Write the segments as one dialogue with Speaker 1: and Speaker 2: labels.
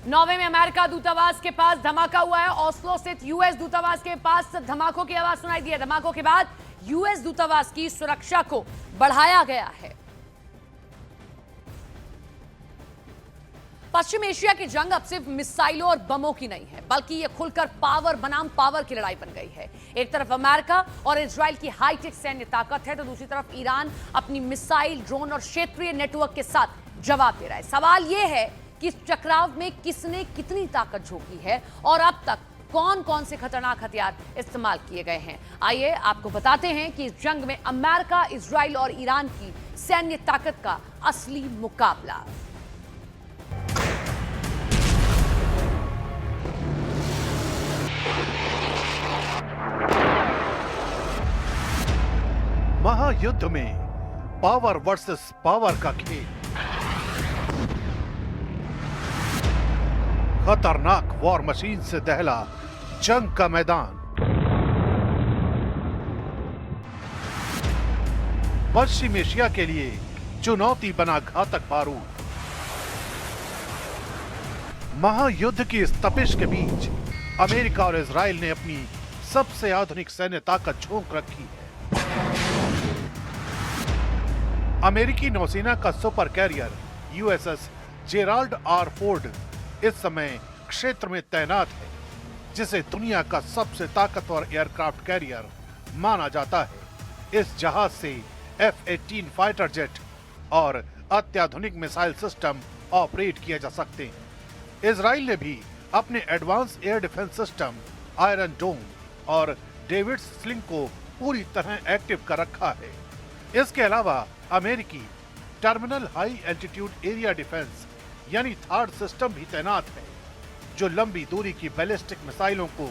Speaker 1: Norway में America दूतावास के पास धमाका हुआ है। ओस्लो स्थित यूएस दूतावास के पास धमाकों की आवाज सुनाई दी है। धमाकों के बाद यूएस दूतावास की सुरक्षा को बढ़ाया गया है। पश्चिम एशिया की जंग अब सिर्फ मिसाइलों और बमों की नहीं है, बल्कि यह खुलकर पावर बनाम पावर की लड़ाई बन गई है। एक तरफ अमेरिका और इजराइल की हाईटेक सैन्य ताकत है, तो दूसरी तरफ ईरान अपनी मिसाइल, ड्रोन और क्षेत्रीय नेटवर्क के साथ जवाब दे रहा है। सवाल यह है कि इस टकराव में किसने कितनी ताकत झोंकी है और अब तक कौन कौन से खतरनाक हथियार इस्तेमाल किए गए हैं। आइए आपको बताते हैं कि इस जंग में अमेरिका, इजराइल और ईरान की सैन्य ताकत का असली मुकाबला।
Speaker 2: महायुद्ध में पावर वर्सेस पावर का खेल, खतरनाक वॉर मशीन से दहला जंग का मैदान। पश्चिम एशिया के लिए चुनौती बना घातक बारूद। महायुद्ध की इस तपिश के बीच अमेरिका और इजराइल ने अपनी सबसे आधुनिक सैन्य ताकत झोंक रखी है। अमेरिकी नौसेना का super career USS Gerald R Ford इस समय क्षेत्र में तैनात है, जिसे दुनिया का सबसे ताकतवर एयरक्राफ्ट कैरियर माना जाता है। इस जहाज से F-18 फाइटर जेट और अत्याधुनिक मिसाइल सिस्टम ऑपरेट किए जा सकते हैं। इजराइल ने भी अपने advance air defence system iron dome और डेविड स्लिंग को पूरी तरह एक्टिव कर रखा है। इसके अलावा अमेरिकी terminal high altitude area defence यानी थार्ड सिस्टम भी तैनात है, जो लंबी दूरी की बैलिस्टिक मिसाइलों को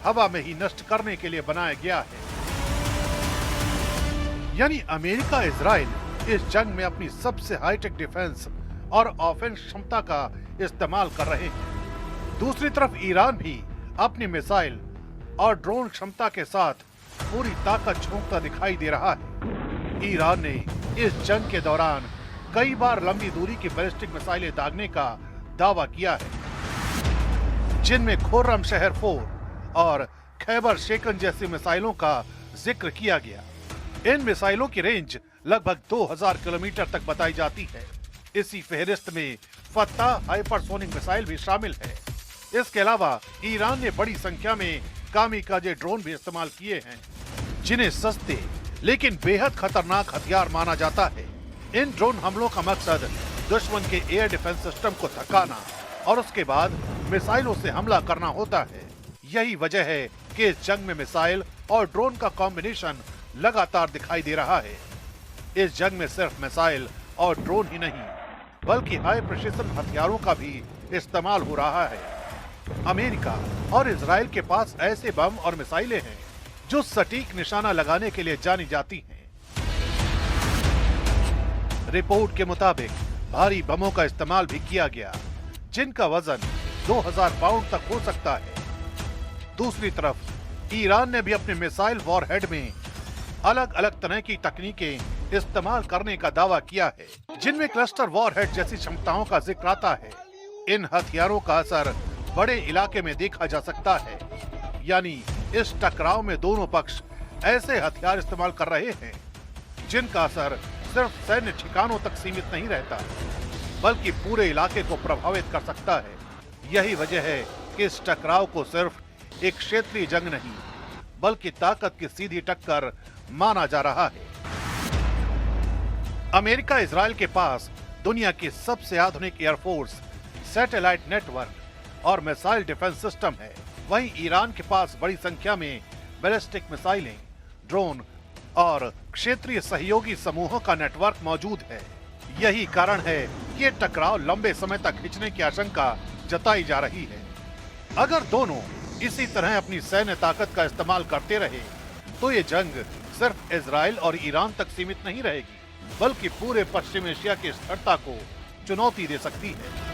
Speaker 2: हवा में ही नष्ट करने के लिए बनाया गया है। यानी अमेरिका, इजराइल इस जंग में अपनी सबसे हाईटेक डिफेंस और ऑफेंस क्षमता का इस्तेमाल कर रहे हैं। दूसरी तरफ ईरान भी अपनी मिसाइल और ड्रोन क्षमता के साथ पूरी ताकत झोंकता दिखाई दे रहा है। ईरान ने इस जंग के दौरान कई बार लंबी दूरी की बैलिस्टिक मिसाइलें दागने का दावा किया है, जिनमें खुर्रम शहर 4 और खैबर शेकन जैसी मिसाइलों का जिक्र किया गया। इन मिसाइलों की रेंज लगभग 2000 किलोमीटर तक बताई जाती है। इसी फहरिस्त में फत्ताह हाइपरसोनिक मिसाइल भी शामिल है। इसके अलावा ईरान ने बड़ी संख्या में कामिकाजे ड्रोन भी इस्तेमाल किए हैं, जिन्हें सस्ते लेकिन बेहद खतरनाक हथियार माना जाता है। इन ड्रोन हमलों का मकसद दुश्मन के एयर डिफेंस सिस्टम को थकाना और उसके बाद मिसाइलों से हमला करना होता है। यही वजह है कि इस जंग में मिसाइल और ड्रोन का कॉम्बिनेशन लगातार दिखाई दे रहा है। इस जंग में सिर्फ मिसाइल और ड्रोन ही नहीं, बल्कि हाई प्रिसिशन हथियारों का भी इस्तेमाल हो रहा है। अमेरिका और इजराइल के पास ऐसे बम और मिसाइलें हैं जो सटीक निशाना लगाने के लिए जानी जाती हैं। रिपोर्ट के मुताबिक भारी बमों का इस्तेमाल भी किया गया, जिनका वजन 2000 पाउंड तक हो सकता है। दूसरी तरफ ईरान ने भी अपने मिसाइल वॉरहेड में अलग अलग तरह की तकनीकें इस्तेमाल करने का दावा किया है, जिनमें क्लस्टर वॉरहेड जैसी क्षमताओं का जिक्र आता है। इन हथियारों का असर बड़े इलाके में देखा जा सकता है, यानी इस टकराव में दोनों पक्ष ऐसे हथियार इस्तेमाल कर रहे हैं जिनका असर सिर्फ सैन्य ठिकानों तक सीमित नहीं रहता, बल्कि पूरे इलाके को प्रभावित कर सकता है। यही वजह है कि इस टकराव को सिर्फ एक क्षेत्रीय जंग नहीं, बल्कि ताकत की सीधी टक्कर माना जा रहा है। अमेरिका, इजराइल के पास दुनिया की सबसे आधुनिक एयरफोर्स, सैटेलाइट नेटवर्क और मिसाइल डिफेंस सिस्टम है। वहीं ईरान के पास बड़ी संख्या में बैलिस्टिक मिसाइलें, ड्रोन और क्षेत्रीय सहयोगी समूहों का नेटवर्क मौजूद है। यही कारण है कि ये टकराव लंबे समय तक खिंचने की आशंका जताई जा रही है। अगर दोनों इसी तरह अपनी सैन्य ताकत का इस्तेमाल करते रहे, तो ये जंग सिर्फ इजराइल और ईरान तक सीमित नहीं रहेगी, बल्कि पूरे पश्चिम एशिया की स्थिरता को चुनौती दे सकती है।